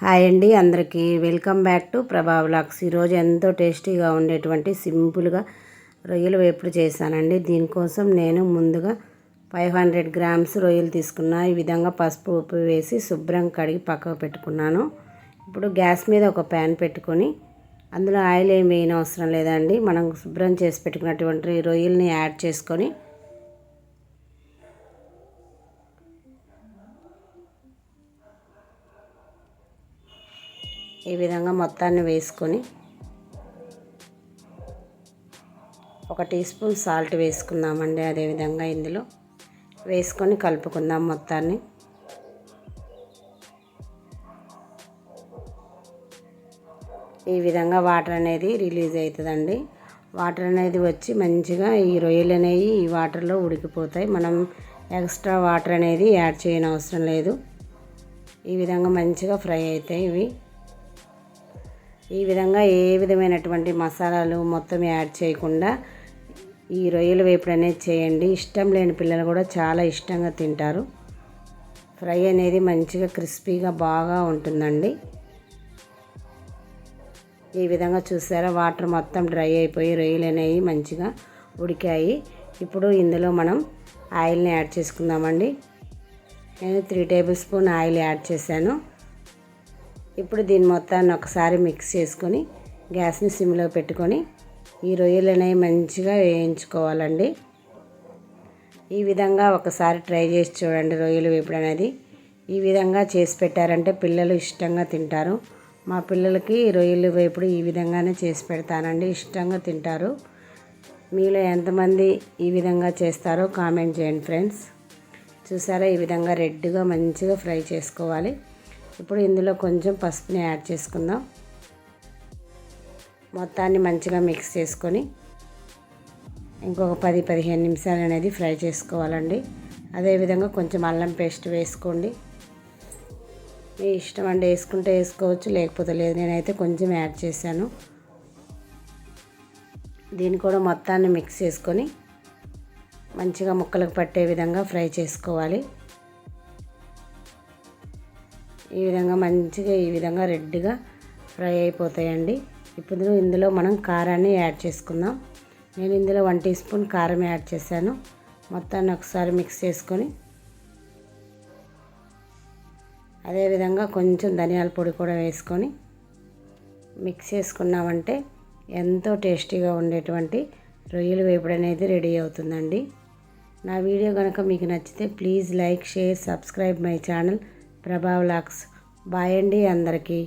Hi అండి, అందరికీ welcome back to ప్రభా వ్లాగ్స్. ఈరోజు ఎంతో టేస్టీగా ఉండేటువంటి సింపుల్గా రొయ్యలు వేపుడు చేశానండి. దీనికోసం నేను ముందుగా 500 గ్రామ్స్ రొయ్యలు తీసుకున్నా. ఈ విధంగా పసుపు ఉప్పు వేసి శుభ్రం కడిగి పక్కకు పెట్టుకున్నాను. ఇప్పుడు గ్యాస్ మీద ఒక ప్యాన్ పెట్టుకొని అందులో ఆయిల్ ఏమి వేయనవసరం లేదండి. మనం శుభ్రం చేసి పెట్టుకున్నటువంటి రొయ్యల్ని యాడ్ చేసుకొని ఈ విధంగా మొత్తాన్ని వేసుకొని ఒక టీ స్పూన్ సాల్ట్ వేసుకుందామండి. అదేవిధంగా ఇందులో వేసుకొని కలుపుకుందాం మొత్తాన్ని. ఈ విధంగా వాటర్ అనేది రిలీజ్ అవుతుందండి. వాటర్ అనేది వచ్చి మంచిగా ఈ రొయ్యలు అనేవి ఈ వాటర్లో ఉడికిపోతాయి. మనం ఎక్స్ట్రా వాటర్ అనేది యాడ్ చేయనవసరం లేదు. ఈ విధంగా మంచిగా ఫ్రై అవుతాయి ఇవి. ఈ విధంగా ఏ విధమైనటువంటి మసాలాలు మొత్తం యాడ్ చేయకుండా ఈ రొయ్యల వేపుడు అనేది చేయండి. ఇష్టం లేని పిల్లలు కూడా చాలా ఇష్టంగా తింటారు. ఫ్రై అనేది మంచిగా క్రిస్పీగా బాగా ఉంటుందండి. ఈ విధంగా చూసారా, వాటర్ మొత్తం డ్రై అయిపోయి రొయ్యలు అనేవి మంచిగా ఉడికాయి. ఇప్పుడు ఇందులో మనం ఆయిల్ని యాడ్ చేసుకుందామండి. నేను 3 టేబుల్ స్పూన్ ఆయిల్ యాడ్ చేశాను. ఇప్పుడు దీని మొత్తాన్ని ఒకసారి మిక్స్ చేసుకొని గ్యాస్ని సిమ్లో పెట్టుకొని ఈ రొయ్యలు అనేవి మంచిగా వేయించుకోవాలండి. ఈ విధంగా ఒకసారి ట్రై చేసి చూడండి. రొయ్యలు వేపుడు అనేది ఈ విధంగా చేసి పెట్టారంటే పిల్లలు ఇష్టంగా తింటారు. మా పిల్లలకి రొయ్యలు వేపుడు ఈ విధంగానే చేసి పెడతానండి, ఇష్టంగా తింటారు. మీలో ఎంతమంది ఈ విధంగా చేస్తారో కామెంట్ చేయండి ఫ్రెండ్స్. చూసారా, ఈ విధంగా రెడ్గా మంచిగా ఫ్రై చేసుకోవాలి. ఇప్పుడు ఇందులో కొంచెం పసుపుని యాడ్ చేసుకుందాం. మొత్తాన్ని మంచిగా మిక్స్ చేసుకొని ఇంకొక 10-15 నిమిషాలు అనేది ఫ్రై చేసుకోవాలండి. అదేవిధంగా కొంచెం అల్లం పేస్ట్ వేసుకోండి. మీ ఇష్టం అండి, వేసుకుంటే వేసుకోవచ్చు, లేకపోతే లేదు. నేనైతే కొంచెం యాడ్ చేశాను. దీన్ని కూడా మొత్తాన్ని మిక్స్ చేసుకొని మంచిగా ముక్కలకు పట్టే విధంగా ఫ్రై చేసుకోవాలి. ఈ విధంగా మంచిగా ఈ విధంగా రెడ్గా ఫ్రై అయిపోతాయండి. ఇప్పుడు ఇందులో మనం కారాన్ని యాడ్ చేసుకుందాం. నేను ఇందులో 1 టీ స్పూన్ కారం యాడ్ చేశాను. మొత్తాన్ని ఒకసారి మిక్స్ చేసుకొని అదేవిధంగా కొంచెం ధనియాల పొడి కూడా వేసుకొని మిక్స్ చేసుకున్నామంటే ఎంతో టేస్టీగా ఉండేటువంటి రొయ్యలు వేపుడు అనేది రెడీ అవుతుందండి. నా వీడియో కనుక మీకు నచ్చితే please like, share, subscribe my channel ప్రభా వ్లాగ్స్. బాయ్ అండి అందరికీ.